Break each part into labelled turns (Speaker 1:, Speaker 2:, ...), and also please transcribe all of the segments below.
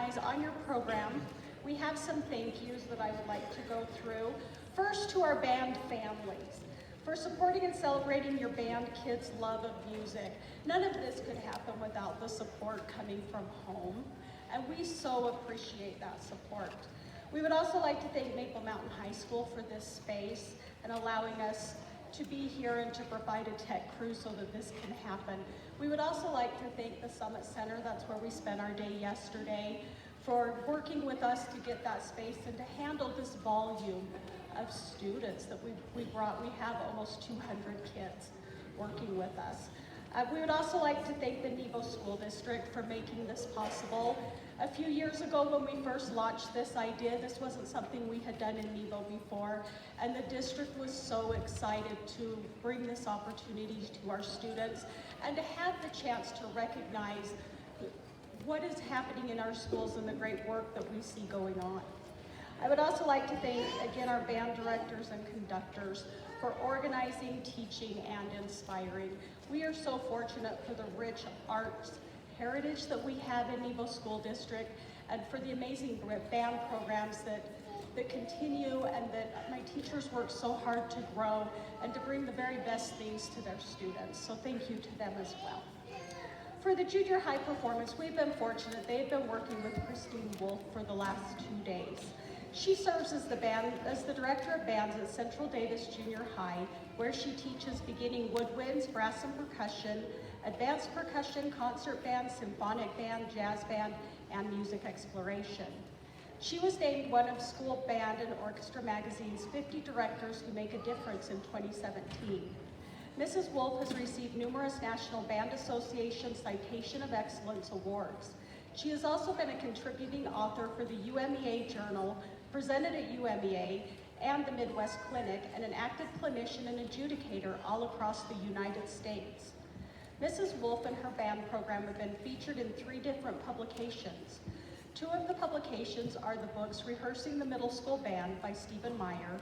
Speaker 1: recognize on your program, we have some thank yous that I would like to go through. First, to our band families for supporting and celebrating your band kids' love of music. None of this could happen without the support coming from home, and we so appreciate that support. We would also like to thank Maple Mountain High School for this space and allowing us to be here and to provide a tech crew so that this can happen. We would also like to thank the Summit Center, that's where we spent our day yesterday, for working with us to get that space and to handle this volume of students that we brought. We have almost 200 kids working with us. We would also like to thank the Nebo School District for making this possible. A few years ago when we first launched this idea, this wasn't something we had done in Nebo before, and the district was so excited to bring this opportunity to our students and to have the chance to recognize what is happening in our schools and the great work that we see going on. I would also like to thank, again, our band directors and conductors for organizing, teaching, and inspiring. We are so fortunate for the rich arts heritage that we have in Nebo School District and for the amazing band programs that continue and that my teachers work so hard to grow and to bring the very best things to their students. So thank you to them as well. For the junior high performance, we've been fortunate. They've been working with Christine Wolf for the last 2 days. She serves as the director of bands at Central Davis Junior High, where she teaches beginning woodwinds, brass and percussion, advanced percussion, concert band, symphonic band, jazz band, and music exploration. She was named one of School Band and Orchestra Magazine's 50 Directors Who Make a Difference in 2017. Mrs. Wolf has received numerous National Band Association Citation of Excellence awards. She has also been a contributing author for the UMEA Journal, presented at UMEA and the Midwest Clinic, and an active clinician and adjudicator all across the United States. Mrs. Wolf and her band program have been featured in 3 different publications. 2 of the publications are the books Rehearsing the Middle School Band by Stephen Meyer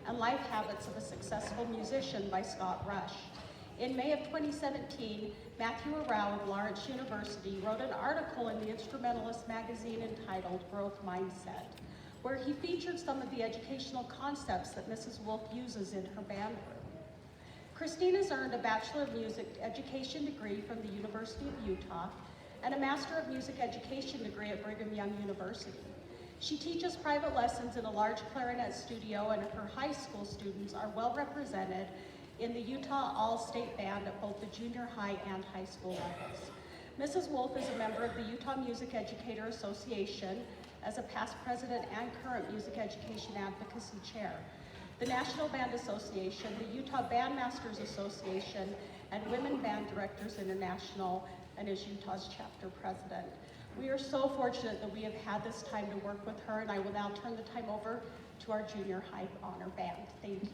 Speaker 1: and Life Habits of a Successful Musician by Scott Rush. In May of 2017, Matthew Arau of Lawrence University wrote an article in the Instrumentalist magazine entitled Growth Mindset, where he featured some of the educational concepts that Mrs. Wolf uses in her band room. Christine has earned a Bachelor of Music Education degree from the University of Utah and a Master of Music Education degree at Brigham Young University. She teaches private lessons in a large clarinet studio, and her high school students are well represented in the Utah All-State Band at both the junior high and high school levels. Mrs. Wolf is a member of the Utah Music Educator Association as a past president and current Music Education Advocacy Chair, the National Band Association, the Utah Bandmasters Association, and Women Band Directors International, and is Utah's chapter president. We are so fortunate that we have had this time to work with her, and I will now turn the time over to our junior high honor band. Thank you.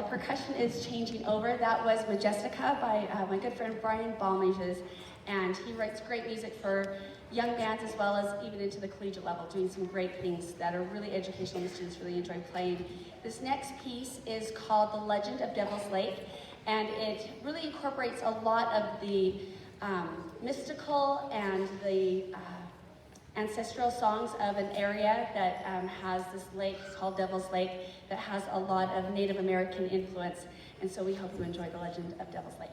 Speaker 2: percussion is changing over. That was Majestica by my good friend Brian Balmages, and he writes great music for young bands as well as even into the collegiate level, doing some great things that are really educational and the students really enjoy playing. This next piece is called The Legend of Devil's Lake, and it really incorporates a lot of the mystical and the ancestral songs of an area that has this lake called Devil's Lake that has a lot of Native American influence, and so we hope you enjoy The Legend of Devil's Lake.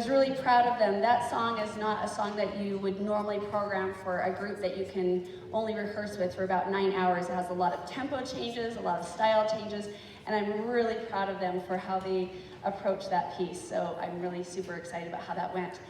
Speaker 2: was really proud of them. That song is not a song that you would normally program for a group that you can only rehearse with for about 9 hours. It has a lot of tempo changes, a lot of style changes, and I'm really proud of them for how they approached that piece. So I'm really super excited about how that went.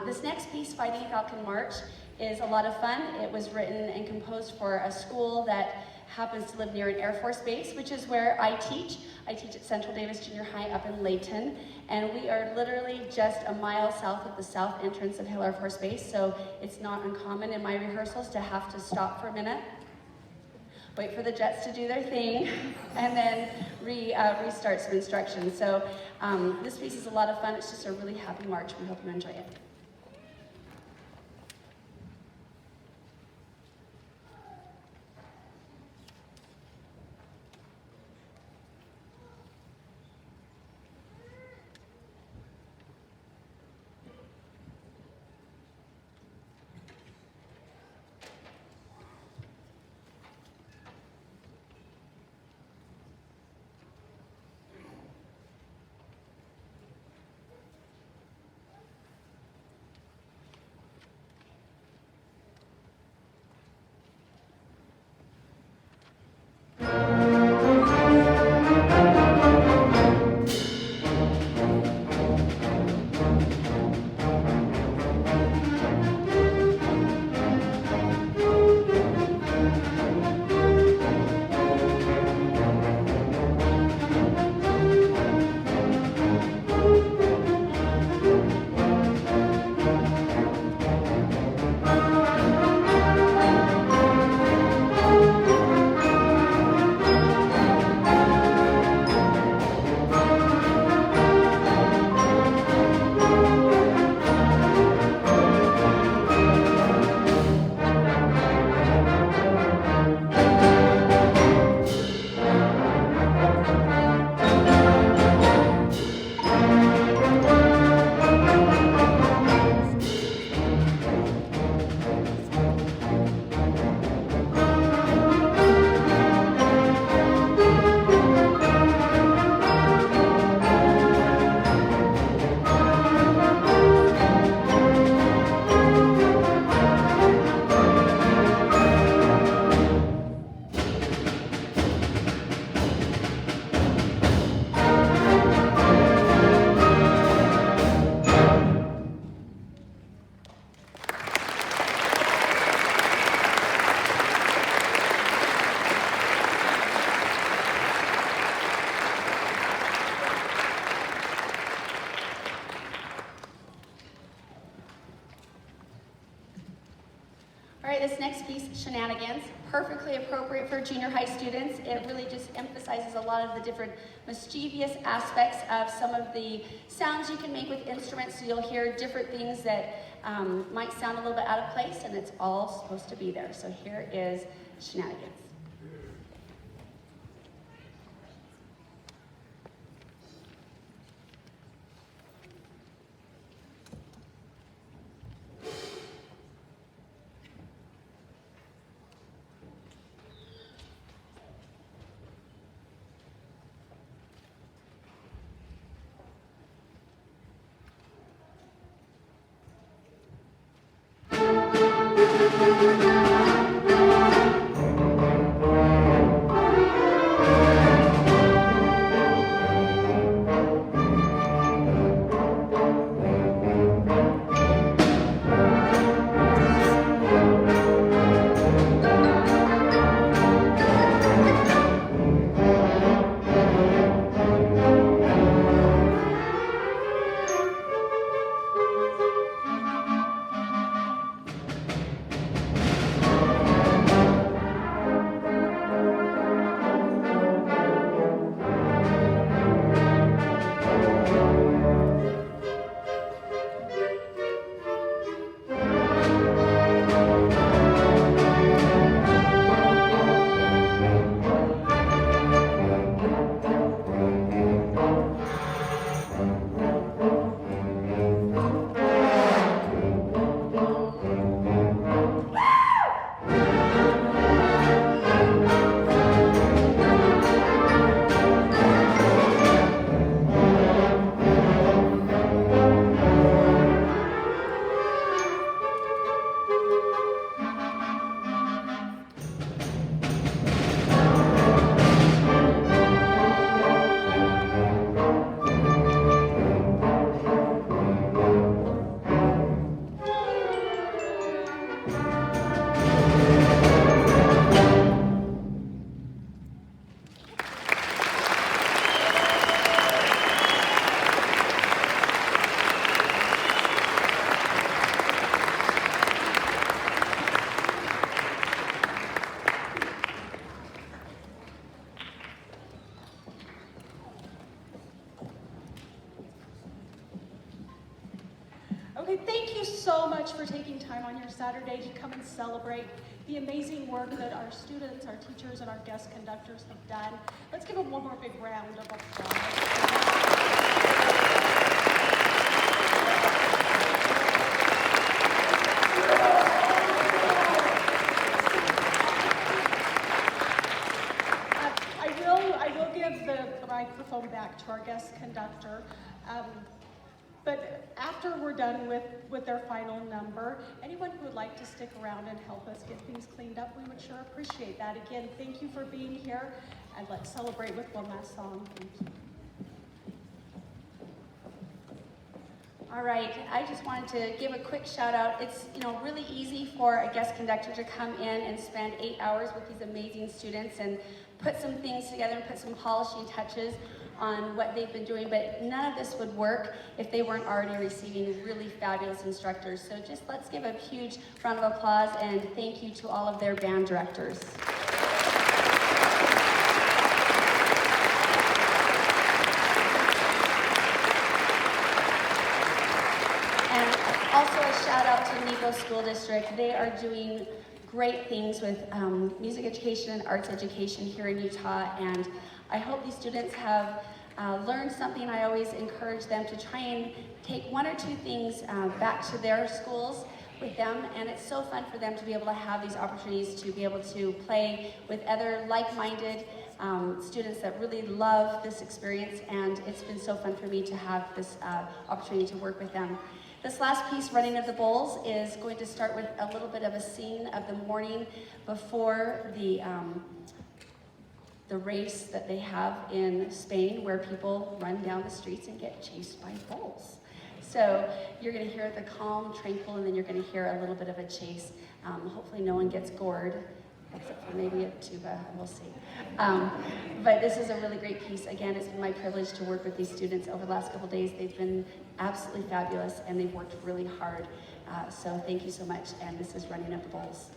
Speaker 2: This next piece, Fighting Falcon March, is a lot of fun. It was written and composed for a school that happens to live near an Air Force base, which is where I teach. I teach at Central Davis Junior High up in Layton, and we are literally just a mile south of the south entrance of Hill Air Force Base, so it's not uncommon in my rehearsals to have to stop for a minute, wait for the jets to do their thing, and then restart some instructions. So this piece is a lot of fun. It's just a really happy march. We hope you enjoy it. All right, this next piece, Shenanigans, perfectly appropriate for junior high students. It really just emphasizes a lot of the different mischievous aspects of some of the sounds you can make with instruments, so you'll hear different things that might sound a little bit out of place, and it's all supposed to be there. So here is Shenanigans.
Speaker 1: time on your Saturday to come and celebrate the amazing work that our students, our teachers, and our guest conductors have done. Let's give them one more big round of applause. I will give the microphone back to our guest conductor. But after we're done with their final number, anyone who would like to stick around and help us get things cleaned up, we would sure appreciate that. Again, thank you for being here, and let's celebrate with one last song. Thank you.
Speaker 2: All right, I just wanted to give a quick shout out. It's really easy for a guest conductor to come in and spend 8 hours with these amazing students and put some things together and put some polishing touches on what they've been doing, but none of this would work if they weren't already receiving really fabulous instructors. So just let's give a huge round of applause and thank you to all of their band directors. And also a shout out to Nebo School District. They are doing great things with music education and arts education here in Utah, and I hope these students have learned something. I always encourage them to try and take one or two things back to their schools with them, and it's so fun for them to be able to have these opportunities to be able to play with other like-minded students that really love this experience, and it's been so fun for me to have this opportunity to work with them. This last piece, Running of the Bulls, is going to start with a little bit of a scene of the morning before the race that they have in Spain, where people run down the streets and get chased by bulls. So you're going to hear the calm, tranquil, and then you're going to hear a little bit of a chase. Hopefully no one gets gored, except for maybe a tuba, we'll see. But this is a really great piece. Again, it's been my privilege to work with these students over the last couple days. They've been absolutely fabulous, and they've worked really hard. So thank you so much, and this is Running Up the Bulls.